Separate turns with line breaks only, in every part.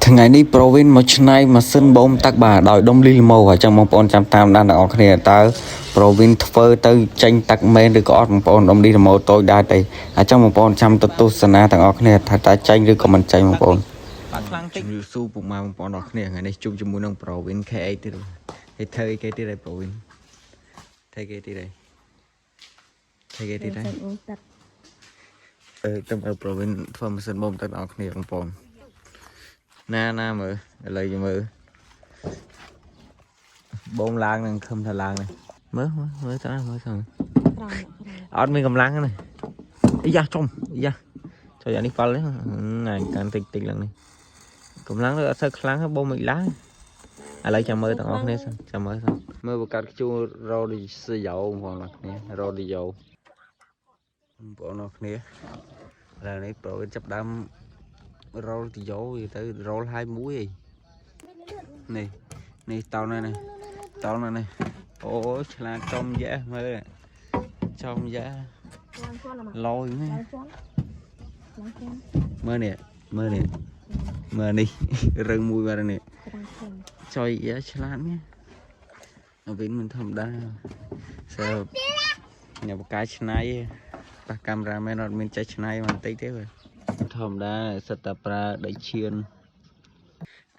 ថ្ងៃនេះប្រូវិនមកឆ្នៃម៉ាស៊ីនបូមទឹកបាទដោយដុំលីលម៉ូអញ្ចឹងបងប្អូនចាំតាមដានទាំងអស់គ្នាតើប្រូវិនធ្វើទៅចេញទឹកមែនឬក៏អត់បងប្អូនដុំលីលម៉ូតូចដែរទេអញ្ចឹងបងប្អូនចាំទៅទស្សនាទាំងអស់គ្នាថាតើចេញឬក៏មិនចេញបងប្អូនបាទខ្លាំងតិចជំរាបសួរពុកម៉ែបងប្អូនអរគ្នាថ្ងៃនេះជួបជាមួយនឹងប្រូវិន K8 ទៀតគេធ្វើអីគេទៀតហើយប្រូវិនធ្វើគេទៀតហើយធ្វើគេទៀតហើយទៅប្រូវិនធ្វើម៉ាស៊ីនបូមទឹកដល់គ្នាបងប្អូនណាមើលឥឡូវយើងមើលបងឡើងនឹងខឹមថាឡើងនេះមើលទៅមើលទៅអត់មានកម្លាំងទេអីយ៉ាចំអីយ៉ាចុយអានេះប៉លនេះកាន់តិចឡើងនេះកម្លាំងទៅអត់សូវខ្លាំងទេបងមិនឡើងឥឡូវចាំមើលទាំងអស់គ្នាសិនចាំមើលបកាត់ខ្ជួររ៉ូឌីស៊ីយ៉ូបងប្អូនអរគ្នារ៉ូឌីយ៉ូបងប្អូនអរគ្នាឥឡូវនេះប្រូចាប់ដើមរ៉ូឌីយ៉ូទៅរ៉ូហើយមួយអីនេះតោននេះអូឆ្លាតចំយ៉ាមើលចំយ៉ាលយនេះមើលនេះរឹងមួយបាទនេះចុយយ៉ាឆ្លាតនេះវិញមិនធម្មតាសើញ៉ាំបកាយឆ្នៃប៉ះកាមេរ៉ាមែនអត់មានចេះឆ្នៃបន្តិចទេបាទធម្មតាសិតតែប្រើដីឈៀន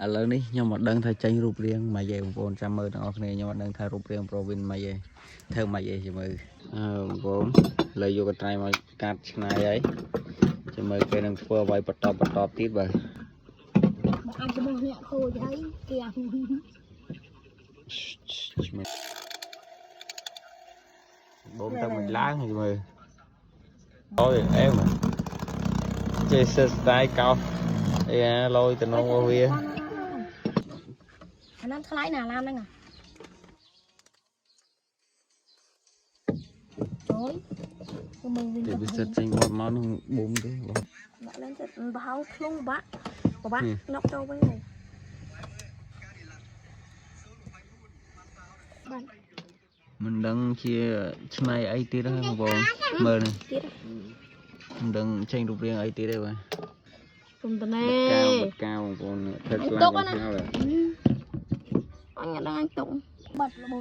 ឥឡូវនេះខ្ញុំអត់ដឹងថាចេញរូបរាងម៉េចទេបងប្អូនចាំមើលទាំងអស់គ្នាខ្ញុំអត់ដឹងថារូបរាងប្រូវិនម៉េចទេធ្វើម៉េចទេចាំមើលបងប្អូនឥឡូវយកកន្ត្រៃមកកាត់ឆ្នៃហើយចាំមើលគេនឹងធ្វើអ្វីបន្តទៀតបាទអាចជាមួយអ្នកខូចហើយគេអាបូមទៅមិនឡើងហើយមើលអូយអែមចេះសិតស្ទាយកោអីឡយតំណងរបស់វាអាហ្នឹងថ្លៃណាឡានហ្នឹងចូលមើលវិញវាសិតចេញមកនឹងបូមទេបងដាក់lênទៅបោខ្លួនបាក់ណប់ចូលវិញហើយបាទមិនដឹងជាឆ្នៃអីទៀតទេបងប្អូនមើលនេះមិនដឹងចេញរូបរាងអីទៀតទេបាទពុំតណែបត់កាវបងប្អូនធ្វើខ្លាំងបងប្អូនអញដឹងទុកបាត់ល្មម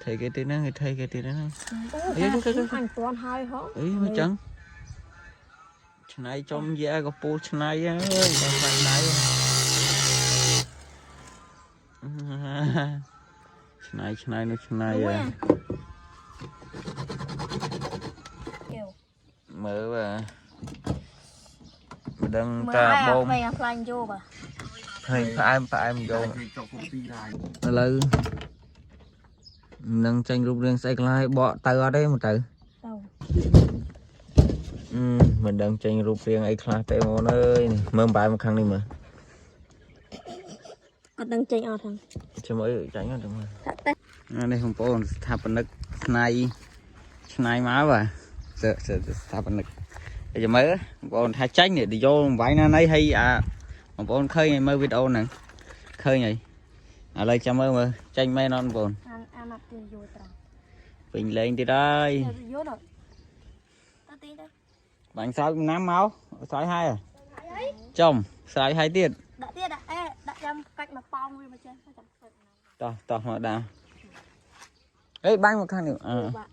ធ្វើគេទៀតហ្នឹងគេធ្វើគេទៀតហ្នឹងអីអញទាន់ហើយហ៎អីមកចឹងឆ្នៃចំយ៉ាក៏ពូលឆ្នៃអើយដល់ខ្លាំងដៃឆ្នៃនោះឆ្នៃមើលបាទមិនដឹងតាបូមមិនខ្លាញ់យកបាទហើយផ្អែមយកឥឡូវនឹងចេញរូបរាងស្អីខ្លះឲ្យបកទៅអត់ទេមកទៅមិនដឹងចេញរូបរាងអីខ្លះទេបងអើយមើលបែរមកខាងនេះមើលអត់ដឹងចេញអត់ហ្នឹងចាំមើលចាញ់អត់មើលនេះបងប្អូនស្ថាបនិកឆ្នៃមកបាទស្ថាបនិកចាំមើលបងប្អូនថាចាញ់នេះយកវាយណាណៃហើយបងប្អូនឃើញហើយមើលវីដេអូហ្នឹងឃើញហើយឥឡូវចាំមើលចាញ់មែនអត់បងប្អូនអាណាត់ទៅយកត្រង់ពេញលេងទៀតហើយយកដល់ទៅទីទៅបាញ់ស្រោចណាំមកស្រោចហើយចំស្រោចហើយទៀតដាក់ទៀតដាក់ចាំកាច់មកប៉ោងវាមកចេះចាំធ្វើតោះមកដាក់អេបាញ់មកខាងនេះ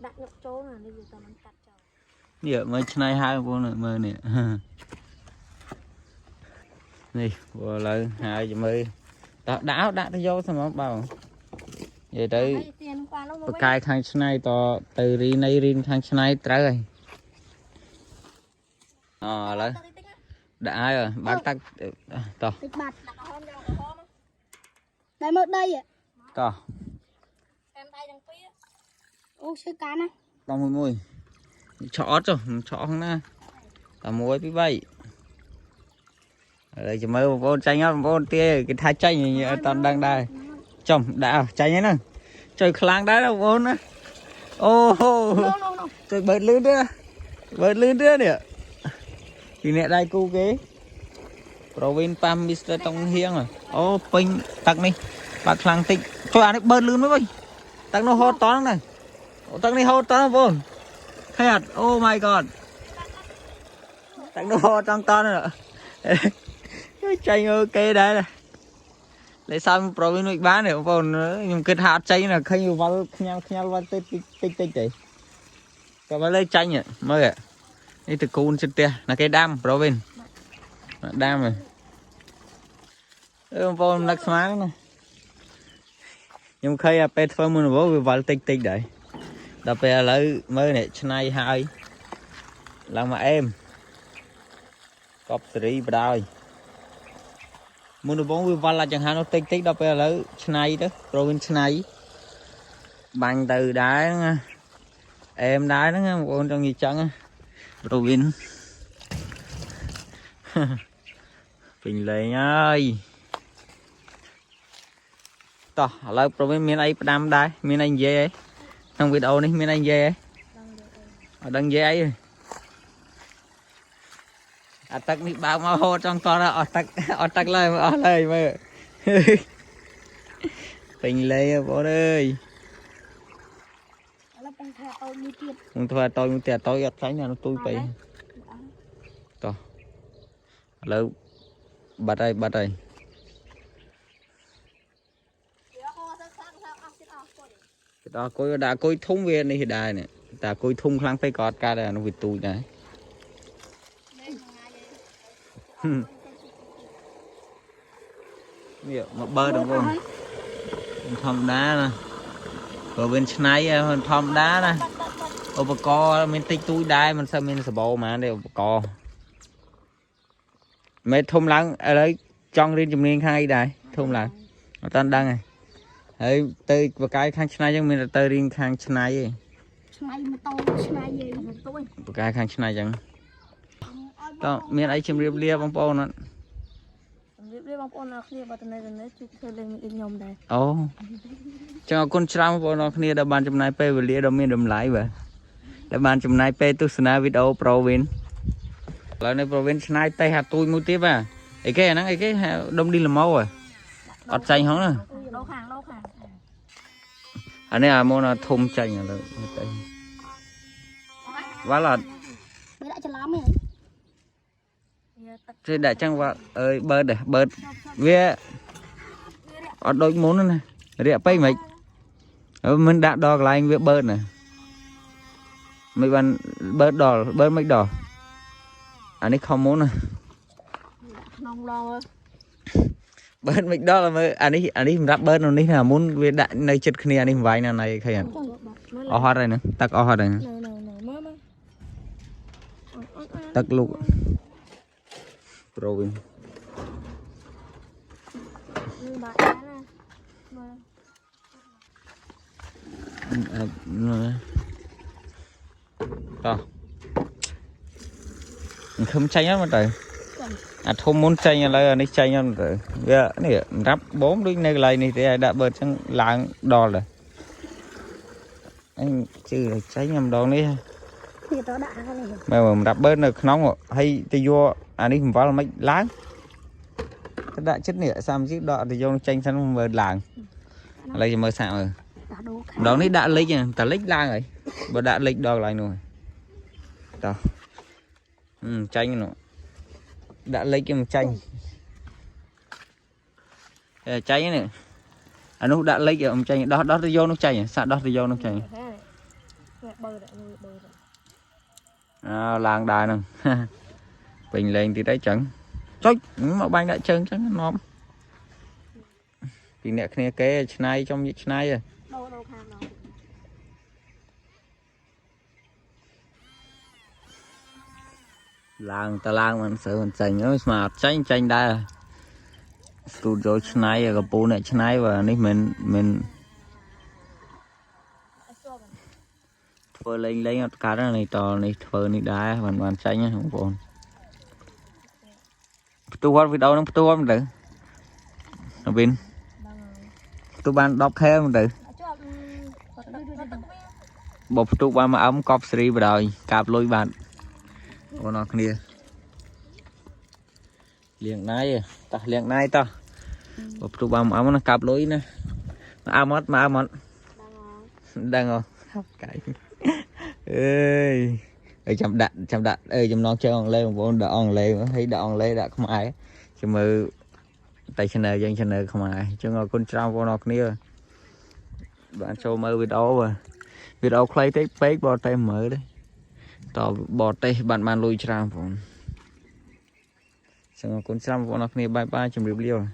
ដាក់យកចូលនេះវាតែមិនកាត់ចោលនេះមើលឆ្នៃហើយបងប្អូនមើលនេះនេះបើឥឡូវហើយចាំមើលដាក់ទៅយកសម្រាប់បងនិយាយទៅបកាយខាងឆ្នៃតទៅរីនខាងឆ្នៃត្រូវហើយឥឡូវដាក់ហើយបាក់តាក់តោះតិចបាត់ដាក់ហមយកហមតែមើលដីតោះកាន់ដៃទាំងពីរអូឈឺកានណាដល់មួយឆក់អត់ចុះឆក់ហ្នឹងណាតែ1 2 3ឥឡូវចាំមើលបងប្អូនចាញ់អត់បងប្អូនទាគេថាចាញ់អត់តន់ដឹងដែរចំដាក់ចាញ់ហ្នឹងជួយខ្លាំងដែរបងប្អូនណាអូជួយបើកលឿនទេនេះពីអ្នកដៃគូគេប្រូវិនប៉ាំមីស្ទ័រតុងហៀងអូពេញទឹកនេះបាក់ខ្លាំងតិចជួយអានេះបើកលឿនមកវិញទឹកនោះហូតតហ្នឹងណាទឹកនេះហូតតបងប្អូនឃើញអត់អូ my god ទឹកនោះហូតតហ្នឹង chanh ok đấy lấy sao pro với nội bán nữa còn nhưng kết hạt chanh là khơi vào nhau vào tích đấy còn vào lấy chanh nhỉ mới ạ đây từ côn trên tia là cái đam pro bên đam rồi vào nắc sáng này nhưng khơi à pet phơi mình vô vào tích đấy đập về lấy mới này này hai làm mà em cọp sri bơi muốn bóng vào là chẳng hạn nó tích đập về lấy này đó rồi này bằng từ đá em đá nó một con trong gì trắng rồi bình bình lệ ơi to lấy rồi miền ấy đam đá miền anh dê ấy trong video này miền anh dê ấy ở đằng dê ấy à tắc đi bao máu hô trong to ra ở tắc lời mà bình lệ bố ơi không thôi tôi muốn tiền tôi gặt nhà nó tôi phải to lâu bật đây đó coi đã coi thung về này thì đài này đã coi thung kháng phải cọt ca đây nó vịt tui này mà bơi được không thom đá nè rồi bên này thom đá nè ô bà co mình tích túi đai mình sao mình sẽ bộ mà đây bà co mấy thùng lắng ở đấy trong riêng chùm niên khai đài thùng lắng ở tên đăng này ấy tới và cái khang này chẳng mình là tới riêng khang này cái khang này chẳng đó miền ấy chim riệp lia bông bông nó ồ cho con tram bông nó kia đã bàn chùm này pe về lia đâu miền đầm lái vậy đã bàn chùm này pe tu sna video provin lại này provin này tay hạt tôi mua tiếp à ấy cái nó ấy cái đông đi làm máu rồi ọt chanh hóng nè anh ấy à môn là thùng chanh rồi quá là thế đại trang vào ơi bớt để bớt về ở đôi món này rẻ pay mày mình đã đo lại anh việc bớt này mấy bạn bớt đỏ bớt mấy đỏ anh ấy không muốn này bớt mấy đó là mới anh ấy rap bớt nó là muốn về đại nơi chật kia anh ấy vay nào này khay anh ở hoa đây nữa tắc ở hoa đây nữa tắc lục rồi không chanh lắm mà trời à không muốn chanh là này chanh lắm rồi này rắp 4 đứa này lại này thì đã bớt sang lạng đò rồi anh chứ là chanh nhầm đòn đi mà rắp bớt là nóng rồi hay thì vô anh ấy vào là mấy láng cái đại chất nịa sao chứ đọ thì vô chanh sang bớt làng lấy mơ sao rồi đó này đã lấy nha ta lấy lang rồi và đã lấy đo lại rồi đó chanh nó đã lấy cái chanh cháy này anh nó đã lấy cái ông chanh đó đó vô nó chanh sao đó thì vô nó chanh làng đài nè bình lên thì đấy chẳng trời mà banh đại chân chẳng nó thì nè cái này trong những này à làng ta làng mình sợ mình chanh nó mà chanh đây tụt rồi này gặp bố này này và này mình phơi lên cá này to này phơi này đá hoàn chanh nhá không còn tôi qua video nó tôi qua mình được ở bên tôi ban đọc theo mình được bột tôi qua mà ống cọp sri vào đời cạp lôi bạn của nó kia liền này ta bột tôi qua mà ống nó cạp lôi nè mà amot đang không cái ơi chậm đạn ơi chậm nó chơi on lên một đạn on lên thấy đạn on lên đã không ai cho mơ tay chân này dân chân này không ai chứ ngồi con trao con nọc nia bạn cho mơ video clay tới page bỏ tay mở đấy tỏ bỏ tay bạn man lui trao phone cho ngồi con trao con nọc nia bye bye chừng review